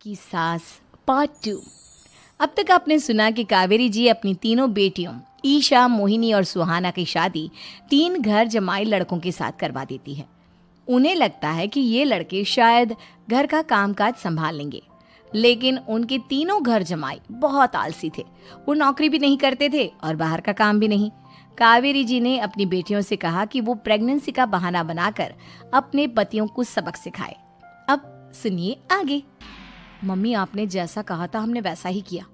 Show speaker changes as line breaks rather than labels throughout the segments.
आपकी सास पार्ट 2। अब तक आपने सुना कि कावेरी जी अपनी तीनों बेटियों ईशा, मोहिनी और सुहाना की शादी 3 घर जमाई लड़कों के साथ करवा देती है। उन्हें लगता है कि ये लड़के शायद घर का कामकाज संभाल लेंगे, लेकिन उनके तीनों घर जमाई बहुत आलसी थे। वो नौकरी भी नहीं करते थे और बाहर का काम भी नहीं। कावेरी जी ने अपनी बेटियों से कहा कि वो प्रेगनेंसी का बहाना बनाकर अपने पतियों को सबक सिखाए। अब सुनिए आगे। मम्मी, आपने जैसा कहा था हमने वैसा ही किया,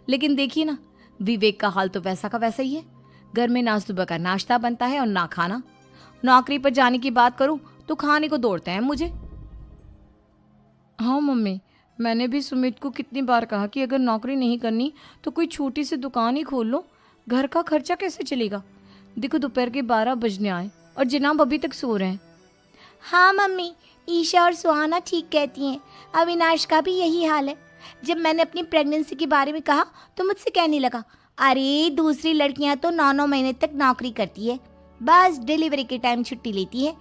लेकिन देखिए ना, विवेक का हाल तो वैसा का वैसा ही है। घर में ना सुबह का नाश्ता बनता है और ना खाना। नौकरी पर जाने की बात करूं तो खाने को दौड़ते हैं मुझे। हाँ मम्मी, मैंने भी सुमित को कितनी बार कहा कि अगर नौकरी नहीं करनी तो कोई छोटी सी दुकान ही खोल लो। घर का खर्चा कैसे चलेगा? देखो दोपहर के 12 बजने आए और जनाब अभी तक सो रहे हैं।
हाँ मम्मी, ईशा और सुहाना ठीक कहती हैं। अविनाश का भी यही हाल है। जब मैंने अपनी प्रेगनेंसी के बारे में कहा तो मुझसे कहने लगा, अरे दूसरी लड़कियां तो 9-9 महीने तक नौकरी करती है, बस डिलीवरी के टाइम छुट्टी लेती है।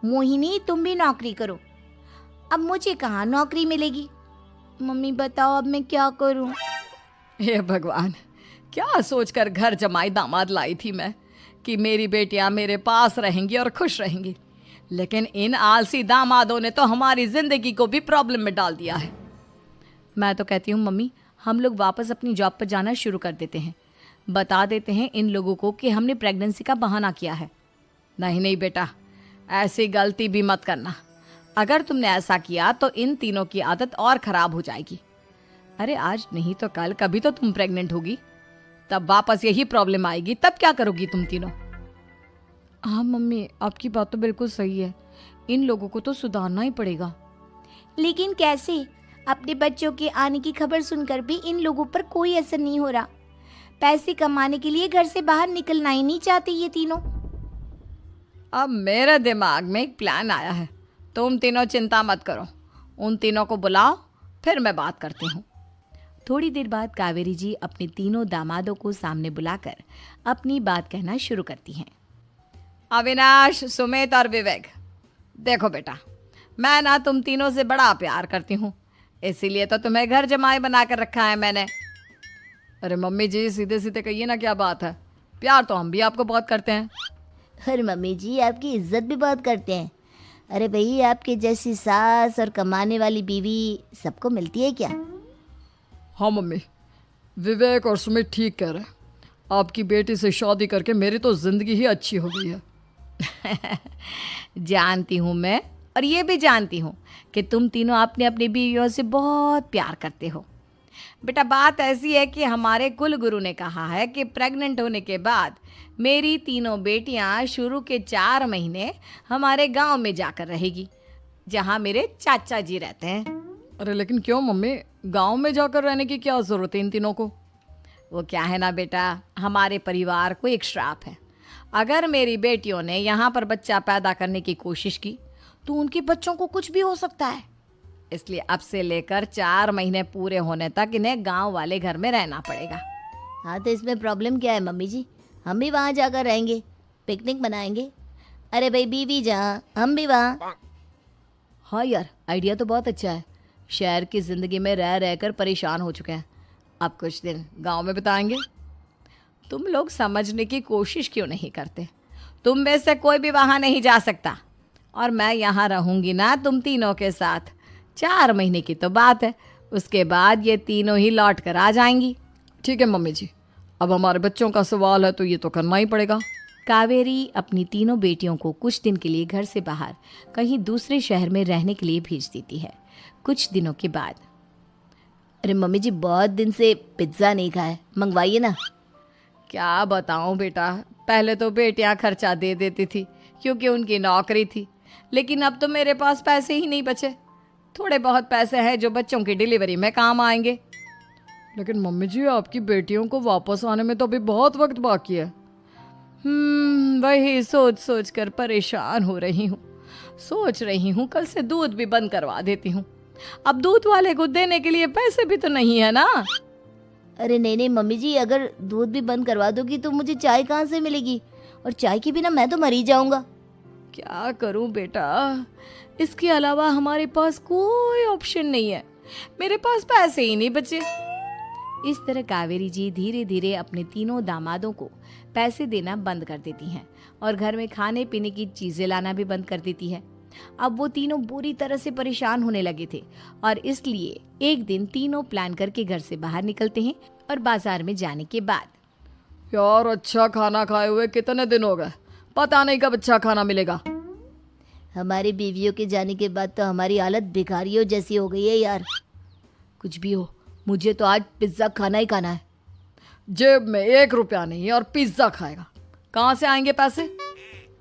मोहिनी, तुम भी नौकरी करो। अब मुझे कहाँ नौकरी मिलेगी? मम्मी बताओ अब मैं क्या करूँ?
हे भगवान, क्या सोचकर घर जमाई दामाद लाई थी मैं कि मेरी बेटियां मेरे पास रहेंगी और खुश रहेंगी, लेकिन इन आलसी दामादों ने तो हमारी जिंदगी को भी प्रॉब्लम में डाल दिया है। मैं तो कहती हूँ मम्मी, हम लोग वापस अपनी जॉब पर जाना शुरू कर देते हैं। बता देते हैं इन लोगों को कि हमने प्रेगनेंसी का बहाना किया है। नहीं नहीं बेटा, ऐसी गलती भी मत करना। अगर तुमने ऐसा किया तो इन तीनों की आदत और ख़राब हो जाएगी। अरे आज नहीं तो कल कभी तो तुम प्रेग्नेंट होगी, तब वापस यही प्रॉब्लम आएगी। तब क्या करोगी तुम तीनों? हाँ मम्मी, आपकी बात तो बिल्कुल सही है। इन लोगों को तो सुधारना ही पड़ेगा।
लेकिन कैसे? अपने बच्चों के आने की खबर सुनकर भी इन लोगों पर कोई असर नहीं हो रहा। पैसे कमाने के लिए घर से बाहर निकलना ही नहीं चाहते ये तीनों।
अब मेरे दिमाग में एक प्लान आया है। तुम तीनों चिंता मत करो, उन तीनों को बुलाओ, फिर मैं बात करती हूँ। थोड़ी देर बाद कावेरी जी अपने तीनों दामादों को सामने बुलाकर अपनी बात कहना शुरू करती हैं। अविनाश, सुमित और विवेक, देखो बेटा, मैं ना तुम तीनों से बड़ा प्यार करती हूँ, इसीलिए तो तुम्हें घर जमाई बना कर रखा है मैंने। अरे मम्मी जी, सीधे सीधे कहिए ना, क्या बात है? प्यार तो हम भी आपको बहुत करते हैं।
अरे मम्मी जी, आपकी इज्जत भी बहुत करते हैं। अरे भाई, आपके जैसी सास और कमाने वाली बीवी सबको मिलती है क्या?
हाँ मम्मी, विवेक और सुमित ठीक कह रहे हैं। आपकी बेटी से शादी करके मेरी तो ज़िंदगी ही अच्छी हो गई है। जानती हूँ मैं, और ये भी जानती हूँ कि तुम तीनों अपने अपनी बीवियों से बहुत प्यार करते हो। बेटा, बात ऐसी है कि हमारे कुल गुरु ने कहा है कि प्रेग्नेंट होने के बाद मेरी तीनों बेटियां शुरू के 4 महीने हमारे गांव में जाकर रहेगी, जहां मेरे चाचा जी रहते हैं। अरे लेकिन क्यों मम्मी, गांव में जाकर रहने की क्या ज़रूरत है इन तीनों को? वो क्या है ना बेटा, हमारे परिवार को एक श्राप है। अगर मेरी बेटियों ने यहाँ पर बच्चा पैदा करने की कोशिश की तो उनके बच्चों को कुछ भी हो सकता है। इसलिए अब से लेकर 4 महीने पूरे होने तक इन्हें गांव वाले घर में रहना पड़ेगा।
हाँ तो इसमें प्रॉब्लम क्या है मम्मी जी? हम भी वहाँ जाकर रहेंगे, पिकनिक मनाएंगे। अरे भाई, बीवी जहाँ हम भी वहाँ।
हाँ यार, आइडिया तो बहुत अच्छा है। शहर की ज़िंदगी में रह रहकर परेशान हो चुके हैं, अब कुछ दिन गांव में बिताएंगे। तुम लोग समझने की कोशिश क्यों नहीं करते? तुम में से कोई भी वहाँ नहीं जा सकता, और मैं यहाँ रहूँगी ना तुम तीनों के साथ। 4 महीने की तो बात है, उसके बाद ये तीनों ही लौट कर आ जाएंगी। ठीक है मम्मी जी, अब हमारे बच्चों का सवाल है तो ये तो करना ही पड़ेगा। कावेरी अपनी तीनों बेटियों को कुछ दिन के लिए घर से बाहर कहीं दूसरे शहर में रहने के लिए भेज देती है। कुछ दिनों के बाद,
अरे मम्मी जी, बहुत दिन से पिज्ज़ा नहीं खाया, मंगवाइए ना।
क्या बताऊं बेटा, पहले तो बेटियां खर्चा दे देती थी क्योंकि उनकी नौकरी थी, लेकिन अब तो मेरे पास पैसे ही नहीं बचे। थोड़े बहुत पैसे हैं जो बच्चों की डिलीवरी में काम आएंगे। लेकिन मम्मी जी, आपकी बेटियों को वापस आने में तो अभी बहुत वक्त बाकी है। वही सोच सोच कर परेशान हो रही हूँ। सोच रही हूँ कल से दूध भी बंद करवा देती हूँ। अब दूध वाले को देने के लिए पैसे भी तो नहीं है ना।
अरे नहीं नहीं मम्मी जी, अगर दूध भी बंद करवा दोगी तो मुझे चाय कहाँ से मिलेगी? और चाय के बिना मैं तो मर ही जाऊंगा।
क्या करूं बेटा, इसके अलावा हमारे पास कोई ऑप्शन नहीं है। मेरे पास पैसे ही नहीं बचे। इस तरह कावेरी जी धीरे धीरे अपने तीनों दामादों को पैसे देना बंद कर देती हैं और घर में खाने पीने की चीजें लाना भी बंद कर देती है। अब वो तीनों बुरी तरह से परेशान होने लगे थे और इसलिए एक दिन तीनों प्लान करके घर से बाहर निकलते हैं और बाजार में जाने के बाद
यार अच्छा खाना खाए हुए कितने दिन हो गए, पता नहीं कब अच्छा खाना मिलेगा।
हमारी बीवियों के जाने के बाद तो हमारी हालत भिखारियों जैसी हो गई है यार।
कुछ भी हो, मुझे तो आज पिज्जा खाना ही खाना है।
जेब में 1 रुपया नहीं और पिज्जा खाएगा, कहाँ से आएंगे पैसे?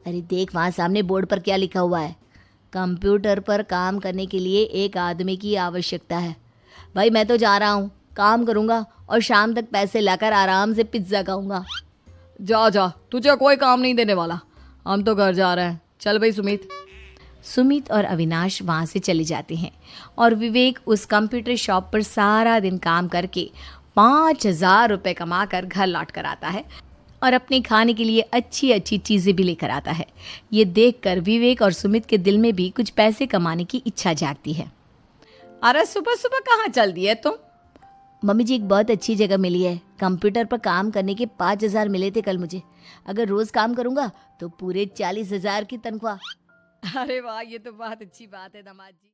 अरे देख वहाँ सामने बोर्ड पर क्या लिखा हुआ है, कंप्यूटर पर काम करने के लिए एक आदमी की आवश्यकता है। भाई मैं तो जा रहा हूँ, काम करूँगा और शाम तक पैसे लाकर आराम से पिज्ज़ा खाऊंगा।
जा जा, तुझे कोई काम नहीं देने वाला, हम तो घर जा रहे हैं। चल भाई सुमित।
सुमित और अविनाश वहाँ से चले जाते हैं और विवेक उस कंप्यूटर शॉप पर सारा दिन काम करके 5,000 रुपये कमा कर घर लौट कर आता है और अपने खाने के लिए अच्छी अच्छी चीज़ें भी लेकर आता है। ये देखकर विवेक और सुमित के दिल में भी कुछ पैसे कमाने की इच्छा जागती है।
अरे सुबह सुबह कहाँ चल दिए तुम?
मम्मी जी एक बहुत अच्छी जगह मिली है, कंप्यूटर पर काम करने के 5,000 मिले थे कल मुझे। अगर रोज काम करूंगा तो पूरे 40,000 की तनख्वाह।
अरे वाह, ये तो बहुत अच्छी बात है दामाद जी।